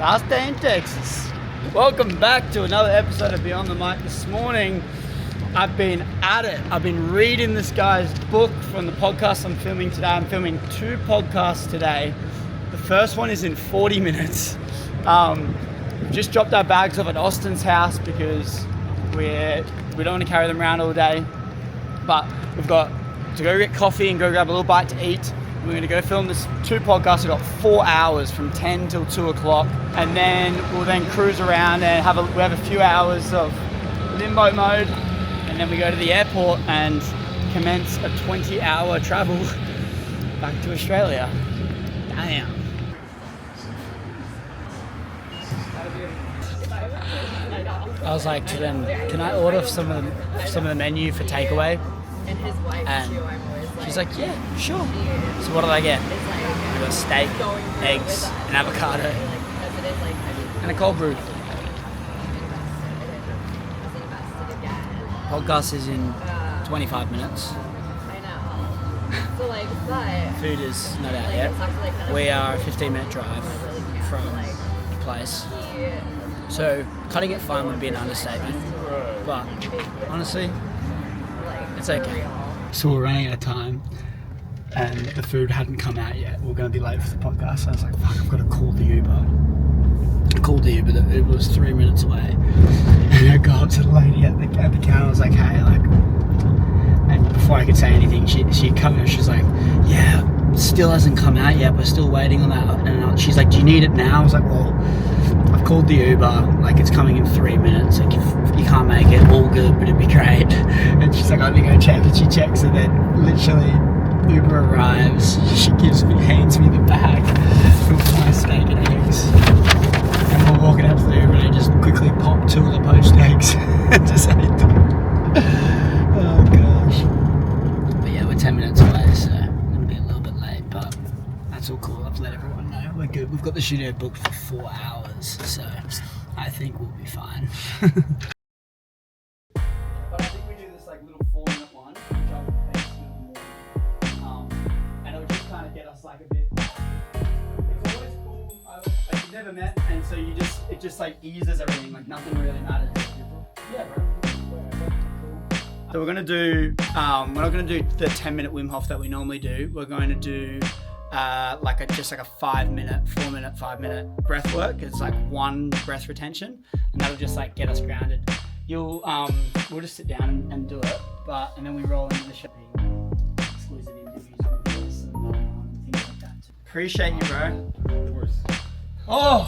Last day in Texas. Welcome back to another episode of Beyond the Mic. This morning, I've been at it. I've been reading this guy's book from the podcast I'm filming today. I'm filming 2 podcasts today. The first one is in 40 minutes. We've just dropped our bags off at Austin's house because we don't want to carry them around all day. But we've got to go get coffee and go grab a little bite to eat. We're going to go film this 2 podcasts. We've got 4 hours from 10 till 2 o'clock. And then we'll then cruise around and we have a few hours of limbo mode. And then we go to the airport and commence a 20-hour travel back to Australia. Damn. I was like to them, can I order some of the menu for takeaway? And she's like, yeah, sure. So what did I get? I got steak, eggs, an avocado, and a cold brew. Podcast is in 25 minutes. Food is not out yet. We are a 15-minute drive from the place. So cutting it fine would be an understatement. But honestly, it's okay. So we're running out of time and the food hadn't come out yet. We're going to be late for the podcast. So I was like, fuck, I've got to call the Uber. I called the Uber, it was 3 minutes away. And I go up to the lady at the counter. I was like, hey, and before I could say anything, she come in. She's like, yeah, still hasn't come out yet. We're still waiting on that. And she's like, do you need it now? I was like, well, I've called the Uber. It's coming in 3 minutes. If you can't make it, all good, but it'd be great. And she's like, let me go check. And she checks, and then literally Uber arrives. She hands me the bag with my steak and eggs. And we're walking up to the Uber, and I just quickly pop 2 of the poached eggs and just ate them. Oh gosh. But yeah, we're 10 minutes away, so I'm gonna be a little bit late, but that's all cool. I've let everyone know we're good. We've got the studio booked for 4 hours, so I think we'll be fine. But I think we do this little 4-minute one, which I'll fix in the morning, and it'll just kind of get us a bit. It's always cool. You've never met, and so it just eases everything. Nothing really matters. Yeah, bro. So we're gonna do. We're not gonna do the 10-minute Wim Hof that we normally do. We're going to do just a 5-minute, 4-minute, 5-minute breath work. It's 1 breath retention, and that'll just get us grounded. We'll just sit down and do it, and then we roll into the show. Exclusive interviews with this and things like that. Appreciate you, bro. Of course. Oh,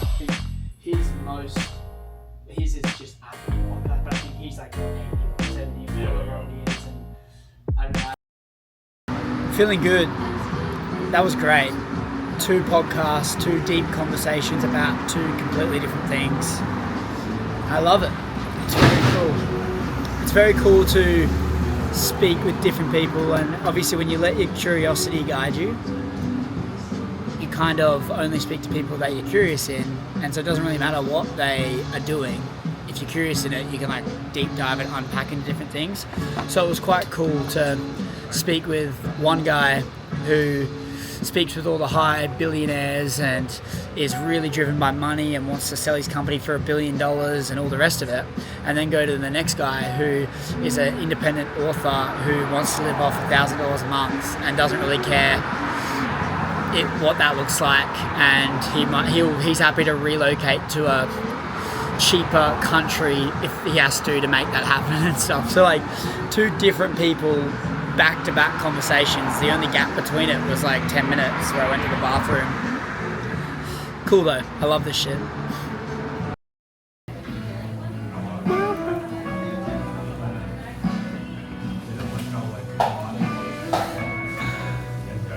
his is just Apple podcast, but I think he's 80 or 70 or whatever he is, and I don't know. Feeling good. That was great. 2 podcasts, 2 deep conversations about 2 completely different things. I love it. It's very cool. It's very cool to speak with different people, and obviously when you let your curiosity guide you, you kind of only speak to people that you're curious in, and so it doesn't really matter what they are doing. If you're curious in it, you can deep dive and unpack into different things. So it was quite cool to speak with one guy who speaks with all the high billionaires and is really driven by money and wants to sell his company for $1 billion and all the rest of it, and then go to the next guy who is an independent author who wants to live off $1,000 a month and doesn't really care what that looks like, and he's happy to relocate to a cheaper country if he has to make that happen and stuff. So 2 different people, back-to-back conversations. The only gap between it was 10 minutes where I went to the bathroom. Cool though, I love this shit.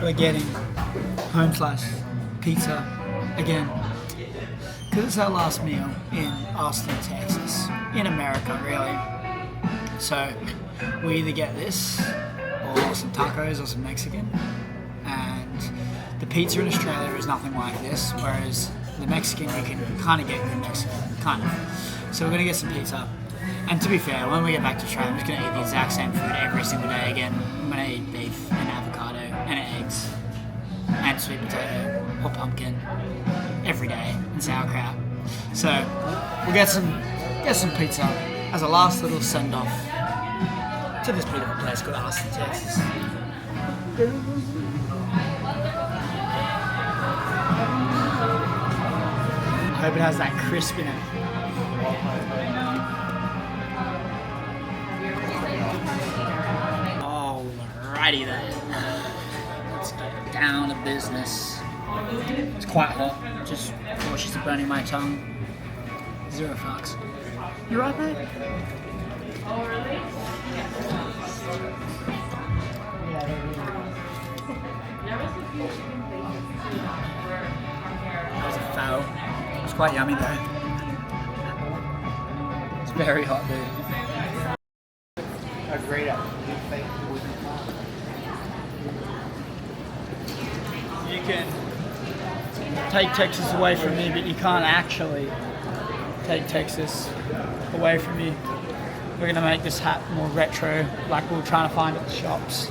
We're getting home/pizza again, because it's our last meal in Austin, Texas, in America really. So we either get this or some tacos or some Mexican, and the pizza in Australia is nothing like this, whereas the Mexican you can kind of get good Mexican, kind of. So we're going to get some pizza, and to be fair, when we get back to Australia, I'm just going to eat the exact same food every single day again. I'm going to eat beef and avocado and eggs and sweet potato or pumpkin every day, and sauerkraut So we'll get some pizza as a last little send off to this beautiful place called Austin, Texas. I hope it has that crisp in it. Alrighty then. Let's get down to business. It's quite hot, just cautious of burning my tongue. Zero fucks. You right, mate? Oh, really? That was a foul. It was quite yummy though. It's very hot, dude. A great You can take Texas away from me, but you can't actually take Texas away from me. We're gonna make this hat more retro, like we were trying to find at the shops.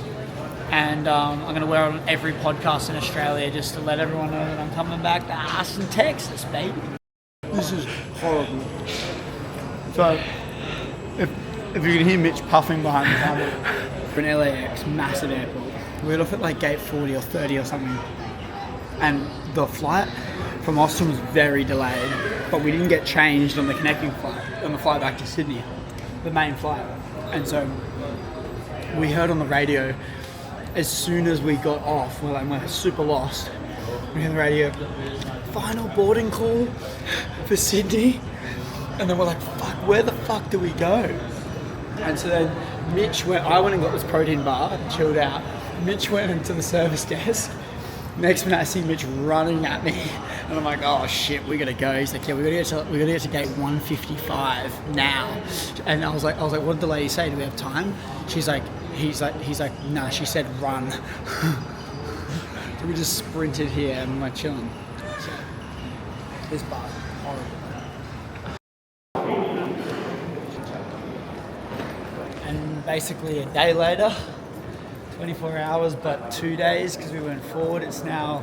And I'm gonna wear it on every podcast in Australia just to let everyone know that I'm coming back to Austin, Texas, baby. This is horrible. So, if you can hear Mitch puffing behind the camera. For an LAX, massive airport. We're off at like gate 40 or 30 or something. And the flight from Austin was very delayed, but we didn't get changed on the connecting flight, on the flight back to Sydney, the main flight. And so we heard on the radio, as soon as we got off, we're super lost. We heard the radio, final boarding call for Sydney. And then we're like, fuck, where the fuck do we go? And so then I went and got this protein bar, chilled out. Mitch went into the service desk. Next minute I see Mitch running at me, and I'm like, oh shit, we gotta go. He's like, yeah, we gotta get to gate 155 now. And I was like, what did the lady say? Do we have time? He's like, nah, she said run. So we just sprinted here and we're chilling. So, this bar is horrible. And basically a day later, 24 hours, but 2 days because we went forward. It's now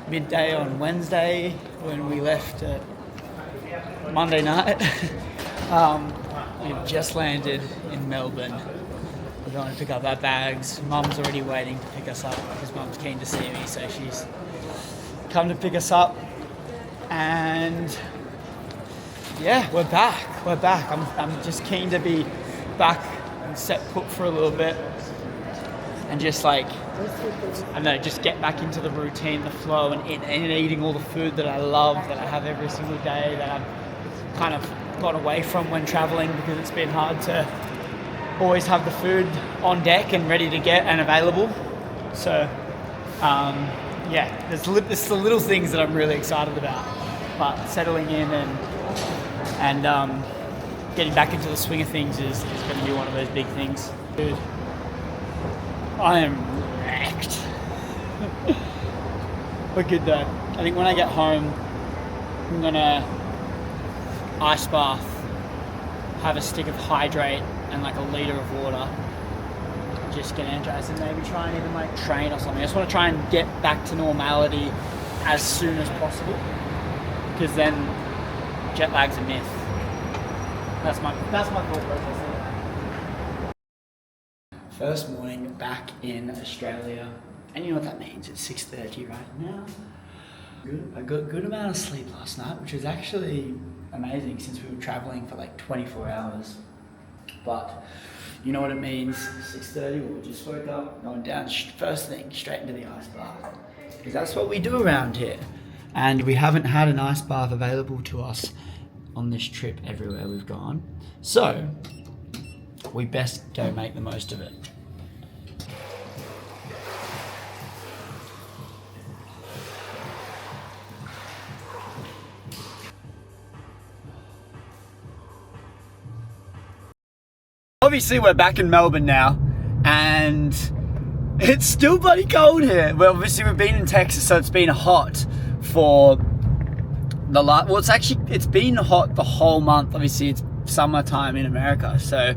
midday on Wednesday when we left at Monday night. We've just landed in Melbourne. We're going to pick up our bags. Mum's already waiting to pick us up because Mum's keen to see me, so she's come to pick us up. And yeah, we're back. I'm just keen to be back and set put for a little bit. And just like, I don't know, just get back into the routine, the flow, and eating all the food that I love, that I have every single day, that I've kind of got away from when traveling because it's been hard to always have the food on deck and ready to get and available. So, yeah, there's the little things that I'm really excited about. But settling in and getting back into the swing of things is going to be one of those big things. Dude, I am wrecked. But good though. I think when I get home, I'm gonna ice bath, have a stick of hydrate and like a litre of water. Just get energized and maybe try and even like train or something. I just want to try and get back to normality as soon as possible, because then jet lag's a myth. That's my thought process. First morning back in Australia, and you know what that means, it's 6:30 right now. I got a good amount of sleep last night, which is actually amazing since we were traveling for like 24 hours. But you know what it means, 6:30, we just woke up, going down first thing, straight into the ice bath. Because that's what we do around here. And we haven't had an ice bath available to us on this trip everywhere we've gone. So, we best go make the most of it. Obviously we're back in Melbourne now, and it's still bloody cold here. Well, obviously we've been in Texas, so it's been hot for the last, well, it's been hot the whole month. Obviously it's summertime in America, so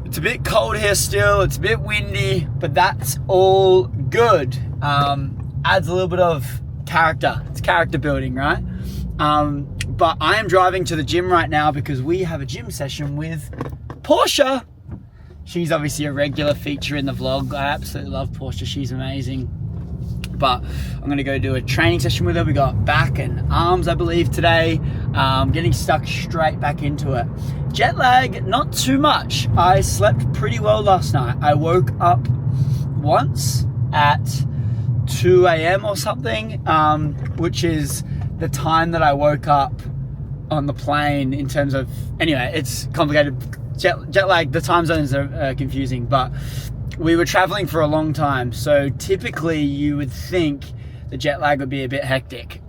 it's a bit cold here still, it's a bit windy, but that's all good. Adds a little bit of character. It's character building, right? But I am driving to the gym right now because we have a gym session with Portia. She's obviously a regular feature in the vlog. I absolutely love Portia. She's amazing. But I'm going to go do a training session with her. We got back and arms, I believe, today. Getting stuck straight back into it. Jet lag, not too much. I slept pretty well last night. I woke up once at 2 a.m. or something, which is the time that I woke up on the plane in terms of, anyway, it's complicated. Jet lag, the time zones are confusing, but we were traveling for a long time. So typically you would think the jet lag would be a bit hectic,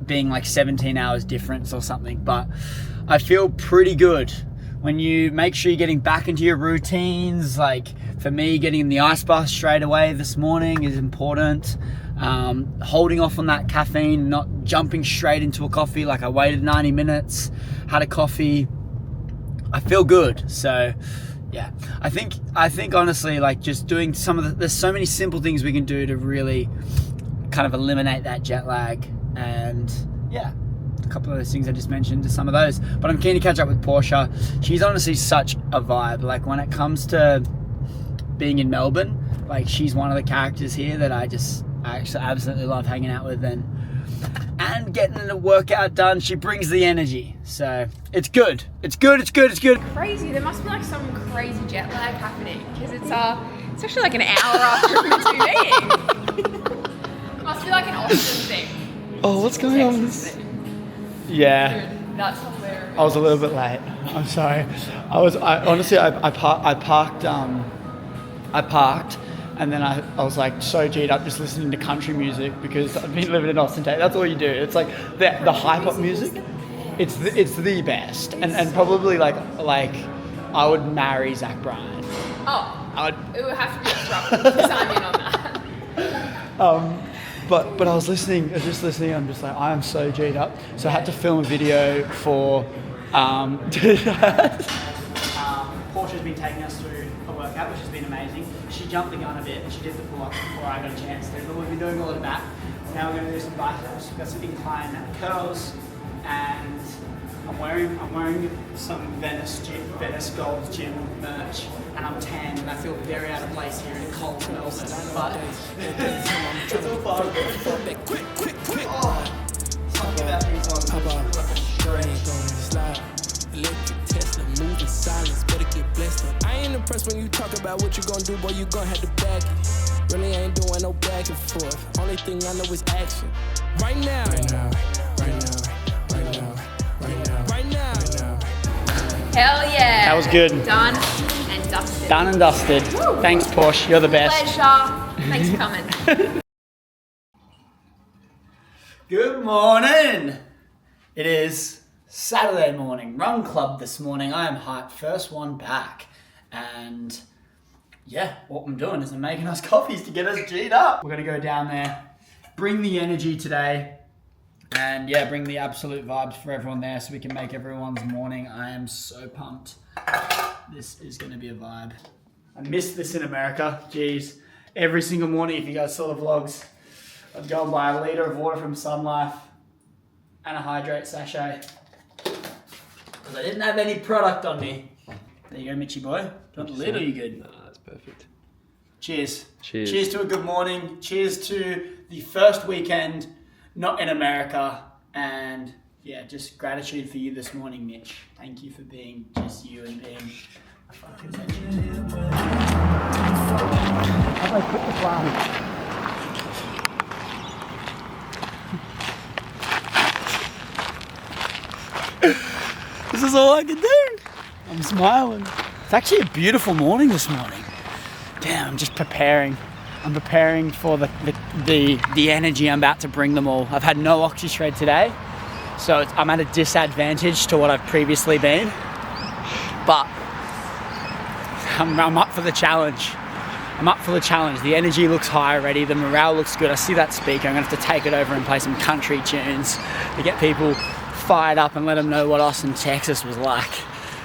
being like 17 hours difference or something, but I feel pretty good. When you make sure you're getting back into your routines, like for me, getting in the ice bath straight away this morning is important. Holding off on that caffeine, not jumping straight into a coffee. Like I waited 90 minutes, had a coffee. I feel good. So yeah, I think honestly, like just doing there's so many simple things we can do to really kind of eliminate that jet lag. And yeah, a couple of those things I just mentioned, some of those. But I'm keen to catch up with Portia. She's honestly such a vibe. Like when it comes to being in Melbourne, like she's one of the characters here that I actually absolutely love hanging out with and getting the workout done. She brings the energy, so it's good. It's good. Crazy. There must be like some crazy jet lag happening because it's actually like an hour after we're meant to be meeting. Must be like an Austin thing. Oh, what's going on? Yeah. Dude, that's hilarious. I was a little bit late. I'm sorry. I parked, and then I was like so G'd up just listening to country music because I've been living in Austin. That's all you do. It's like the hype up music. It's the best, and probably like I would marry Zach Bryan. Oh, it would have to be disruptive because I'm in on that. But I was just listening. I'm just like, I am so G'd up. So I had to film a video for. Portia's been taking us through a workout, which has been amazing. She jumped the gun a bit. She did the pull-ups before I got a chance to, but we've been doing all of that. Now we're going to do some biceps. We've got some incline curls, and I'm wearing some Venice Gold's Gym merch, and I'm tan, and I feel very out of place here in cold Melbourne. But it's all part of it. Quick. Something about these ones. Like a stretch. Electric Tesla, moving silence, better get blessed up. I ain't impressed when you talk about what you gonna do, boy, you gon' have to back it. Really ain't doing no back and forth. Only thing I know is action. Right now. Hell yeah. That was good. Done and dusted. Done and dusted. Woo. Thanks, Porsche. You're the best. Pleasure. Thanks for coming. Good morning. It is Saturday morning. Run club this morning. I am hyped. First one back. And yeah, what I'm doing is I'm making us coffees to get us G'd up. We're going to go down there, bring the energy today, and yeah, bring the absolute vibes for everyone there so we can make everyone's morning. I am so pumped. This is going to be a vibe. I missed this in America. Jeez. Every single morning, if you guys saw the vlogs, I'd go and buy a litre of water from Sun Life and a hydrate sachet. Because I didn't have any product on me. There you go, Mitchy boy. Do you want the lid or you good? No, that's perfect. Cheers. Cheers. Cheers to a good morning. Cheers to the first weekend not in America. And yeah, just gratitude for you this morning, Mitch. Thank you for being just you and being a fucking legend. How do I put the flag? This is all I can do. I'm smiling. It's actually a beautiful morning this morning. Damn, I'm just preparing. I'm preparing for the energy I'm about to bring them all. I've had no OxyShred today, so I'm at a disadvantage to what I've previously been. But I'm up for the challenge. I'm up for the challenge. The energy looks high already. The morale looks good. I see that speaker. I'm gonna have to take it over and play some country tunes to get people fired up and let them know what Austin, Texas was like.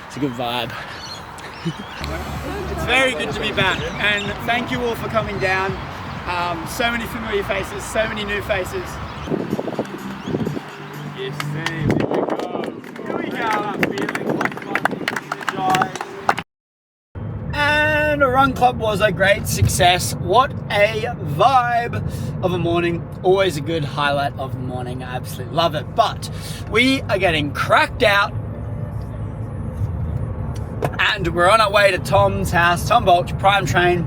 It's a good vibe. It's very good to be back, and thank you all for coming down. So many familiar faces, so many new faces. this thing. Here we go. And the run club was a great success. What a vibe of a morning. Always a good highlight of the morning. I absolutely love it. But we are getting cracked out. And we're on our way to Tom's house, Tom Bolch, Prime Train,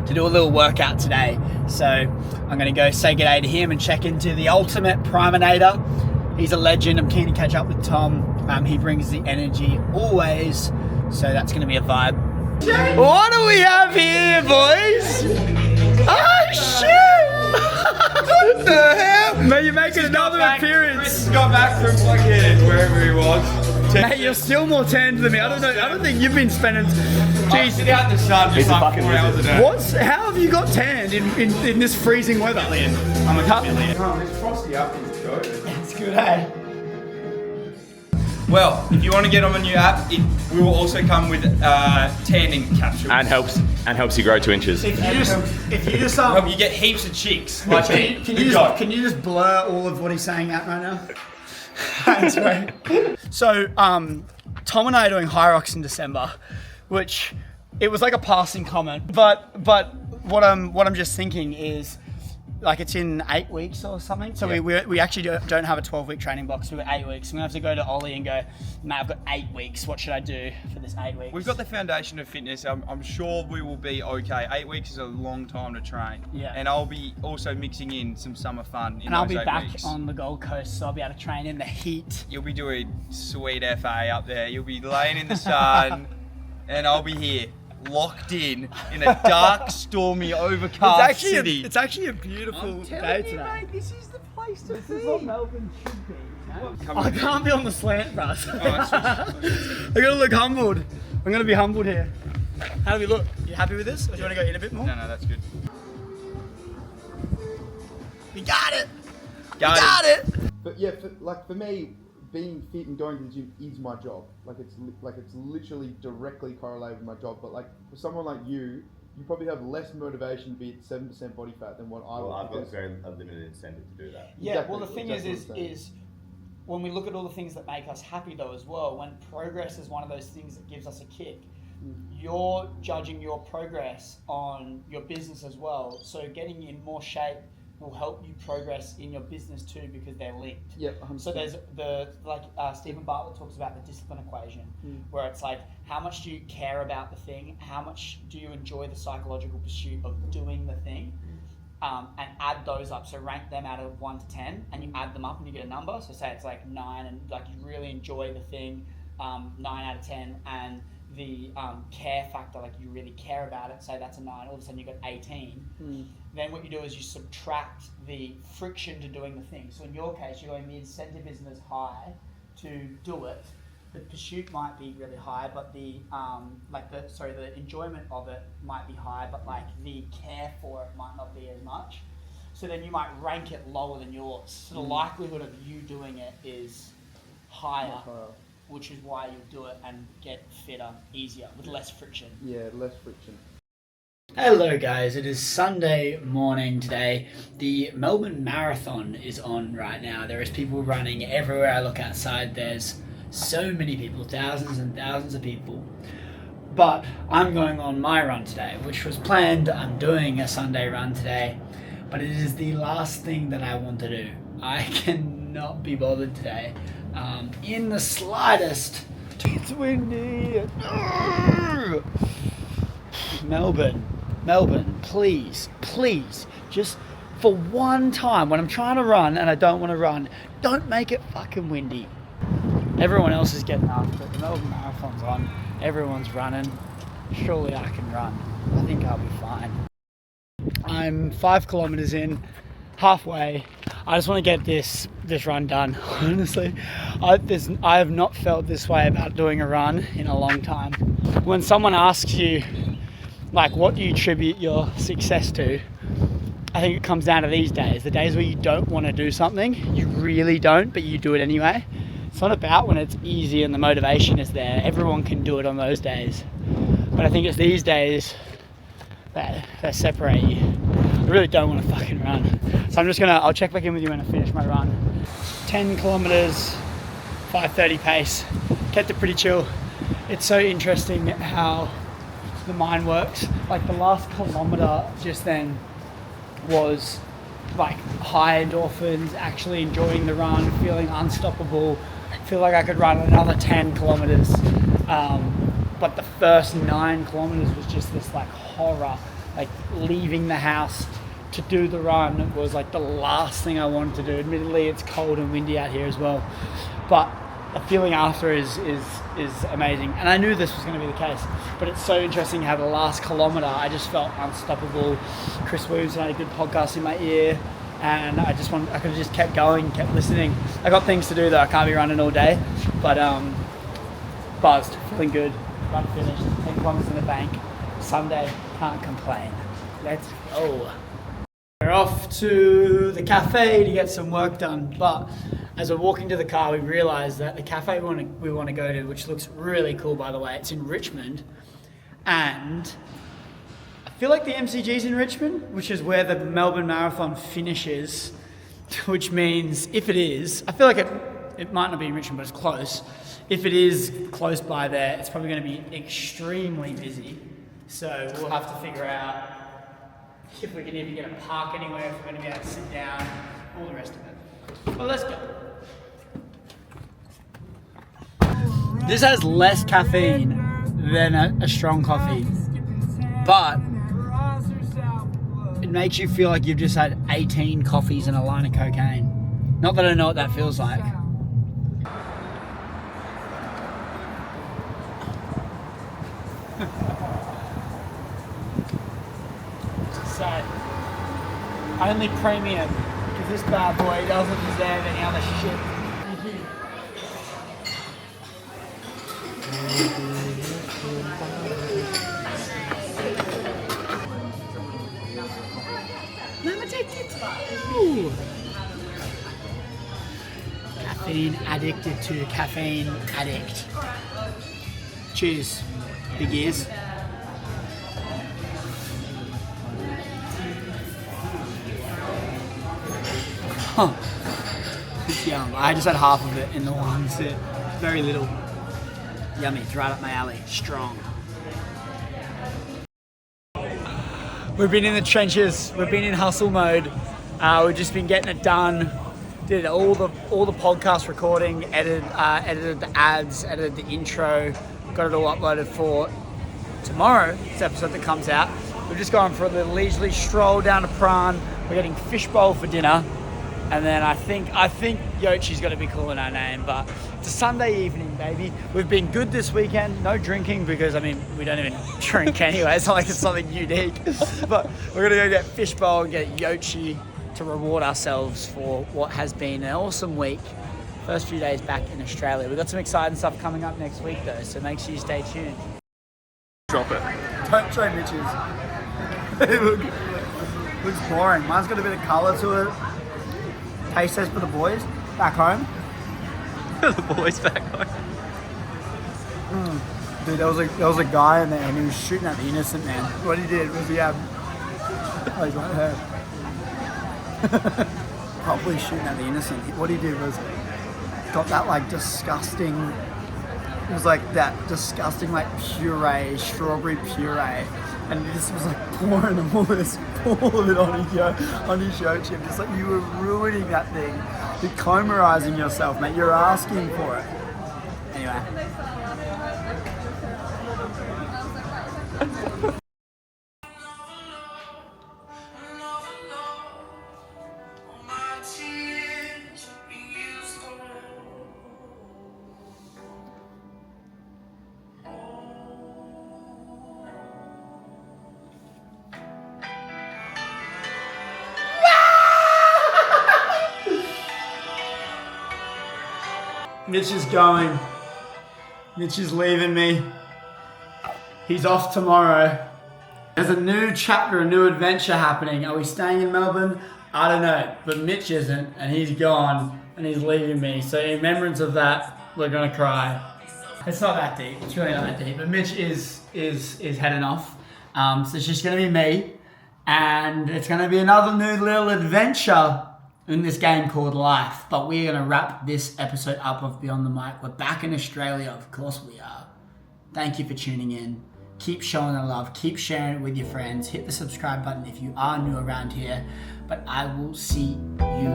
to do a little workout today. So I'm going to go say g'day to him and check into the ultimate Priminator. He's a legend. I'm keen to catch up with Tom. He brings the energy always. So that's going to be a vibe. What do we have here, boys? Oh, shit! What the hell? Mate, you're making another appearance. Chris got back from fucking wherever he was. Mate, you're still more tanned than me. I don't know. I don't think you've been spending. Jeez, sit out in the sun just like 4 hours a day. How have you got tanned in this freezing weather? I'm a chameleon. Oh, it's frosty up in Dakota. It's good, hey? Well, if you want to get on the new app, it will also come with tanning capsules. And helps you grow 2 inches. If you just You get heaps of chicks. Like can you just blur all of what he's saying out right now? That's right. So, Tom and I are doing High Rocks in December, which it was like a passing comment. But what I'm just thinking is, like, it's in 8 weeks or something. So we actually don't have a 12-week training box. We've got 8 weeks. I'm gonna have to go to Ollie and go, mate, I've got 8 weeks. What should I do for this 8 weeks? We've got the foundation of fitness. I'm sure we will be okay. 8 weeks is a long time to train. Yeah. And I'll be also mixing in some summer fun in and I'll those be 8 back weeks. on the Gold Coast, so I'll be able to train in the heat. You'll be doing sweet FA up there. You'll be laying in the sun, and I'll be here, locked in a dark, stormy, overcast city. It's actually a beautiful day today. Mate, this is the place to This be. is what Melbourne should be. Come I on. can't be on the slant, bro. that's I gotta look humbled. I'm gonna be humbled here. How do we look? You happy with this? Or do you want to go in a bit more? No, that's good. We got it. Got it. But yeah, for me, being fit and going to the gym is my job. It's literally directly correlated with my job. But like for someone like you probably have less motivation to be at 7% body fat than what I would. Well, I've got a limited incentive to do that. Yeah. Exactly, Well, the thing exactly is when we look at all the things that make us happy, though, as well. When progress is one of those things that gives us a kick. You're judging your progress on your business as well. So getting in more shape will help you progress in your business too, because they're linked. Yep, 100%. So there's Stephen Bartlett talks about the discipline equation, where it's like, how much do you care about the thing? How much do you enjoy the psychological pursuit of doing the thing? And add those up. So rank them out of 1 to 10, and you add them up and you get a number. So say it's like 9, and like you really enjoy the thing, 9 out of 10, and the care factor, like you really care about it, say that's a 9, all of a sudden you got 18. Then what you do is you subtract the friction to doing the thing. So in your case, you're going, the incentive isn't as high to do it. The pursuit might be really high, but the enjoyment of it might be high, but like the care for it might not be as much. So then you might rank it lower than yours. So the likelihood of you doing it is higher, which is why you'll do it and get fitter easier with less friction. Yeah, less friction. Hello guys, it is Sunday morning today. The Melbourne Marathon is on right now. There is people running everywhere I look outside. There's so many people, thousands and thousands of people. But I'm going on my run today, which was planned. I'm doing a Sunday run today, but it is the last thing that I want to do. I cannot be bothered today in the slightest. It's windy. Melbourne, please, just for one time when I'm trying to run and I don't want to run, don't make it fucking windy. Everyone else is getting after it. The Melbourne Marathon's on. Everyone's running. Surely I can run. I think I'll be fine. I'm 5 kilometers in, halfway. I just want to get this run done, honestly. I have not felt this way about doing a run in a long time. When someone asks you, like, what do you attribute your success to? I think it comes down to these days. The days where you don't want to do something, you really don't, but you do it anyway. It's not about when it's easy and the motivation is there. Everyone can do it on those days. But I think it's these days that separate you. I really don't want to fucking run. So I'll check back in with you when I finish my run. 10 kilometers, 5:30 pace. Kept it pretty chill. It's so interesting how the mind works. Like the last kilometer just then was like high endorphins, actually enjoying the run, feeling unstoppable. Feel like I could run another 10 kilometers. But the first 9 kilometers was just this like horror. Like leaving the house to do the run was like the last thing I wanted to do. Admittedly, it's cold and windy out here as well, but the feeling after is amazing. And I knew this was going to be the case, but it's so interesting how the last kilometer I just felt unstoppable. Chris Williamson had a good podcast in my ear, and I could have just kept going, kept listening. I got things to do though. I can't be running all day, but buzzed, feeling good. Run finished, 10 kilometers in the bank. Sunday, can't complain. Let's go. We're off to the cafe to get some work done, but as we're walking to the car, we realised that the cafe we want to go to, which looks really cool by the way, it's in Richmond, and I feel like the MCG's in Richmond, which is where the Melbourne Marathon finishes, which means if it is, I feel like it might not be in Richmond, but it's close. If it is close by there, it's probably going to be extremely busy. So we'll have to figure out if we can even get a park anywhere, if we're going to be able to sit down, all the rest of it. Well, let's go. This has less caffeine than a strong coffee, but it makes you feel like you've just had 18 coffees and a line of cocaine. Not that I know what that feels like. Sad. Only premium, because this bad boy doesn't deserve any other shit. Ooh. Caffeine addicted to caffeine addict. Cheers, big ears. Huh. It's yum. I just had half of it in the one sit. Very little. Yummy. It's right up my alley. Strong. We've been in the trenches. We've been in hustle mode. We've just been getting it done. Did all the podcast recording, edited the ads, edited the intro, got it all uploaded for tomorrow's episode that comes out. We've just gone for a little leisurely stroll down to Prawn. We're getting fishbowl for dinner. And then I think Yochi's got to be calling our name, but it's a Sunday evening, baby. We've been good this weekend. No drinking because, I mean, we don't even drink anyway. It's not like it's something unique. But we're going to go get fishbowl and get Yochi to reward ourselves for what has been an awesome week. First few days back in Australia. We've got some exciting stuff coming up next week, though, so make sure you stay tuned. Drop it. Don't show Mitch's. It looks boring. Mine's got a bit of colour to it. Taste test for the boys back home. The boys back home. Dude, there was a guy in there and he was shooting at the innocent man. What he did was he had he's right here. Probably shooting at the innocent. What he did was got that like disgusting. It was like that disgusting like puree, strawberry puree. And this was like pouring all of it on his show chip. It's like you were ruining that thing. You're comerizing yourself, mate. You're asking for it. Anyway. Mitch is going. Mitch is leaving me. He's off tomorrow. There's a new chapter, a new adventure happening. Are we staying in Melbourne? I don't know. But Mitch isn't, and he's gone, and he's leaving me. So in remembrance of that, we're gonna cry. It's not that deep. It's really not that deep. But Mitch is heading off. So it's just gonna be me, and it's gonna be another new little adventure in this game called life. But we're going to wrap this episode up of Beyond the Mic. We're back in Australia. Of course we are. Thank you for tuning in. Keep showing the love. Keep sharing it with your friends. Hit the subscribe button if you are new around here. But I will see you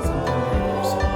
sometime very soon.